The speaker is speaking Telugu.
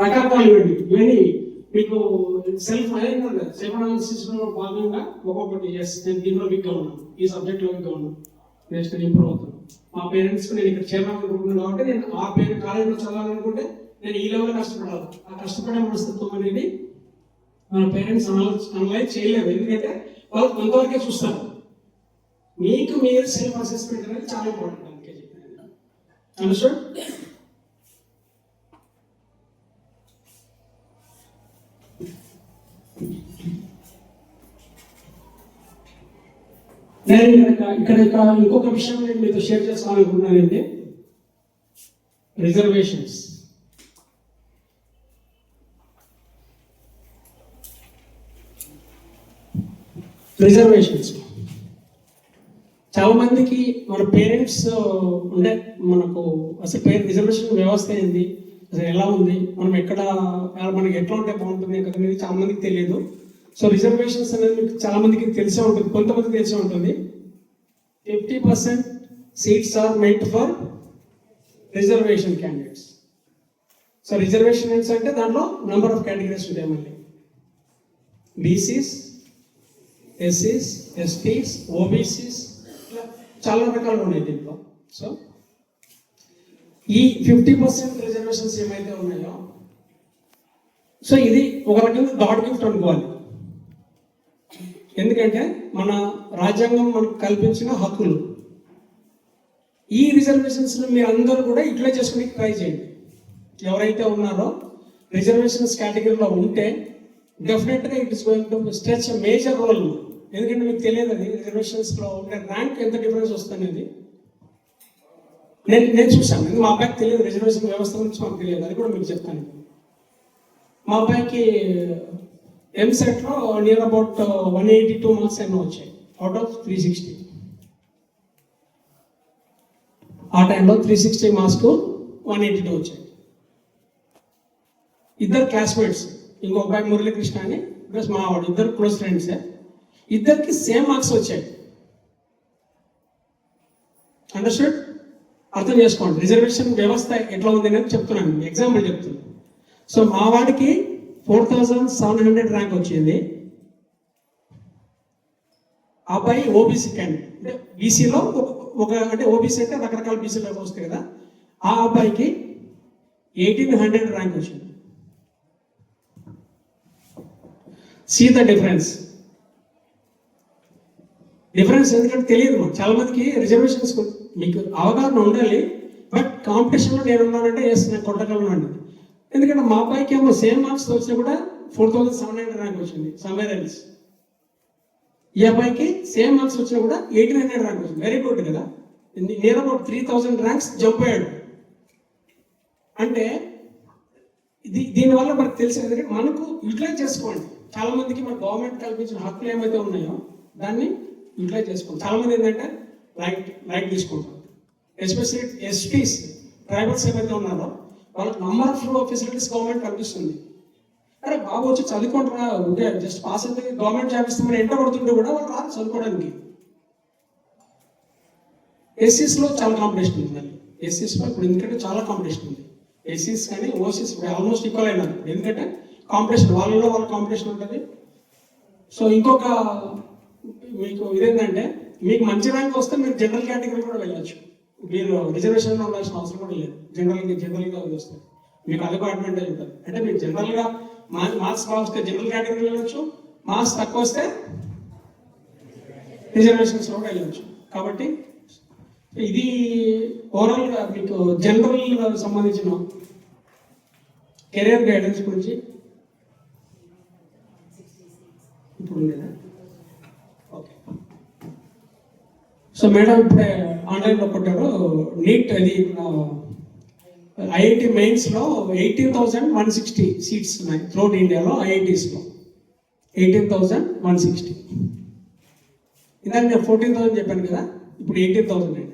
రకరకాలు ఇవ్వండి. ఇవన్నీ మీకు సెల్ఫ్ అనాలిసిస్ లో భాగంగా ఒక్కొక్కటి నేను దీనిలో వీక్గా ఉన్నాను, ఈ సబ్జెక్ట్ లో వీక్గా ఉన్నాను, నెక్స్ట్ ఇంప్రూవ్ అవుతాను. మా పేరెంట్స్ నేను ఇక్కడ చేరాలని అనుకుంటున్నాను కాబట్టి నేను ఆ కాలేజీలో చదవాలనుకుంటే నేను ఈ లెవెల్ కష్టపడాలి. ఆ కష్టపడే మనస్తత్వం అనేది మన పేరెంట్స్ అనలైజ్ చేయలేరు, ఎందుకంటే వాళ్ళు కొంతవరకే చూస్తారు. మీకు మీరు సెల్ఫ్ అసెస్మెంట్ అనేది చాలా ఇంపార్టెంట్. అందుకే చెప్పాను. అండర్స్టాండ్? నేను ఇక్కడ ఇంకొక విషయం నేను మీతో షేర్ చేస్తాననుకుంటున్నానండి. రిజర్వేషన్స్. చాలా మందికి మన పేరెంట్స్ ఉండే మనకు అసలు రిజర్వేషన్ వ్యవస్థ ఏంది, అసలు ఎలా ఉంది, మనం ఎక్కడ మనకి ఎట్లా ఉంటే బాగుంటుంది అనేది చాలా మందికి తెలియదు. సో రిజర్వేషన్స్ అనేది మీకు చాలా మందికి తెలిసే ఉంటుంది, కొంతమందికి తెలిసే ఉంటుంది. 50% seats are meant for reservation candidates. So reservation అంటే దాంట్లో నెంబర్ ఆఫ్ కేటగిరీస్ ఉంటాయి. మళ్ళీ బీసీస్, ఎస్సీస్, ఎస్టీస్, ఓబీసీస్, చాలా రకాలు ఉన్నాయి దీంట్లో. సో ఈ 50% రిజర్వేషన్స్ ఏమైతే ఉన్నాయో, సో ఇది ఒక రకంగా గాడ్ గిఫ్ట్ అనుకోవాలి. ఎందుకంటే మన రాజ్యాంగం మనకు కల్పించిన హక్కులు. ఈ రిజర్వేషన్స్ మీరు అందరూ కూడా ఇట్లా చేసుకుని ట్రై చేయండి. ఎవరైతే ఉన్నారో రిజర్వేషన్స్ కేటగిరీలో ఉంటే డెఫినెట్గా it is going to stretch major role. ఎందుకంటే మీకు తెలియదు అది రిజర్వేషన్స్లో ఉండే ర్యాంక్ ఎంత డిఫరెన్స్ వస్తుంది. నేను చూసాను, మా అబ్బాయికి తెలియదు, రిజర్వేషన్ వ్యవస్థ గురించి మాకు తెలియదు, అది కూడా మీకు చెప్తాను. మా అబ్బాయికి ఎంసెట్లో నియర్ అబౌట్ 182 మార్క్స్ ఎన్నో వచ్చాయి అవుట్ ఆఫ్ 360. ఆ టైంలో 360 మార్క్స్కు 182 వచ్చాయి. ఇద్దరు క్లాస్మేట్స్, ఇంకో అబ్బాయి మురళీకృష్ణ అని ప్లస్ మావాడు, ఇద్దరు క్లోజ్ ఫ్రెండ్సే. ఇద్దరికి సేమ్ మార్క్స్ వచ్చాయి. అండర్స్టాండ్? అర్థం చేసుకోండి రిజర్వేషన్ వ్యవస్థ ఎట్లా ఉంది అనేది చెప్తున్నాను, ఎగ్జాంపుల్ చెప్తున్నాను. సో మా వాడికి 4700 ర్యాంక్ వచ్చింది. ఆ అబ్బాయి ఓబీసీ క్యాండిడేట్, అంటే బీసీలో అంటే ఓబీసీ అంటే రకరకాల బీసీలో వస్తాయి కదా. ఆ అబ్బాయికి 1800 ర్యాంక్ వచ్చింది. సీ ద డిఫరెన్స్ ఎందుకంటే తెలియదు మాకు చాలా మందికి రిజర్వేషన్స్. మీకు అవగాహన ఉండాలి, బట్ కాంపిటీషన్లో నేను ఉన్నానంటే ఎస్ నేను కొట్టగలను అండి. ఎందుకంటే మా అబ్బాయికి ఏమో సేమ్ మార్క్స్ వచ్చినా కూడా 4700 ర్యాంక్ వచ్చింది సమ్వేర్ ఎల్స్. ఈ అబ్బాయికి సేమ్ మార్క్స్ వచ్చినా కూడా 1800 ర్యాంక్ వచ్చింది. వెరీ గుడ్ కదా. నియర్ అబౌట్ 3000 ర్యాంక్స్ జంప్ అయ్యాడు. అంటే దీనివల్ల మనకు తెలిసి ఎందుకంటే మనకు యూటిలైజ్ చేసుకోండి. చాలా మందికి మన గవర్నమెంట్ కల్పించిన హక్కులు ఏమైతే ఉన్నాయో దాన్ని యూటిలైజ్ చేసుకోండి. చాలా మంది ఏంటంటే లైట్ తీసుకుంటారు. ఎస్పెషల్లీ ఎస్టీస్, ట్రైబల్స్ ఏమైతే ఉన్నారో వాళ్ళకి నంబర్ ఆఫ్ ఫెసిలిటీస్ గవర్నమెంట్ కల్పిస్తుంది. అరే బాబు వచ్చి చదువుకుంటారా, ఉంటే జస్ట్ పాస్ అయితే గవర్నమెంట్ జాబ్ ఇస్తామని ఎంట పడుతుంటే కూడా వాళ్ళు రాదు చదువుకోవడానికి. ఎస్సీస్లో చాలా కాంపిటీషన్ ఉంది. ఎస్సీస్లో ఇప్పుడు ఎందుకంటే చాలా కాంపిటీషన్ ఉంది. ఎస్సీస్ కానీ ఓసీస్ ఆల్మోస్ట్ ఈక్వల్ అయినారు, ఎందుకంటే కాంపిటీషన్ వాళ్ళలో వాళ్ళ కాంపిటీషన్ ఉంటుంది. సో ఇంకొక మీకు ఇదేంటంటే మీకు మంచి ర్యాంక్ వస్తే మీరు జనరల్ కేటగిరీ కూడా వెళ్ళచ్చు. మీరు రిజర్వేషన్లో ఉండాల్సిన అవసరం కూడా లేదు. జనరల్గా వస్తే మీకు అదొక అడ్వాంటేజ్ ఉంటుంది. అంటే మీరు జనరల్గా మార్క్స్ బాగా వస్తే జనరల్ కేటగిరీ వెళ్ళవచ్చు, మార్క్స్ తక్కువ వస్తే రిజర్వేషన్స్లో కూడా వెళ్ళవచ్చు. కాబట్టి ఇది ఓవరాల్గా మీకు జనరల్ సంబంధించిన కెరియర్ గైడెన్స్ గురించి ఇప్పుడు ఉండేదా? ఓకే. సో మేడం ఇప్పుడే ఆన్లైన్లో కొట్టారు నీట్ అది ఐఐటి మెయిన్స్లో 18,160 సీట్స్ ఉన్నాయి త్రూఅవుట్ ఇండియాలో. ఐఐటీస్లో 18,160. ఇందాక నేను 14,000 చెప్పాను కదా, ఇప్పుడు 18,000.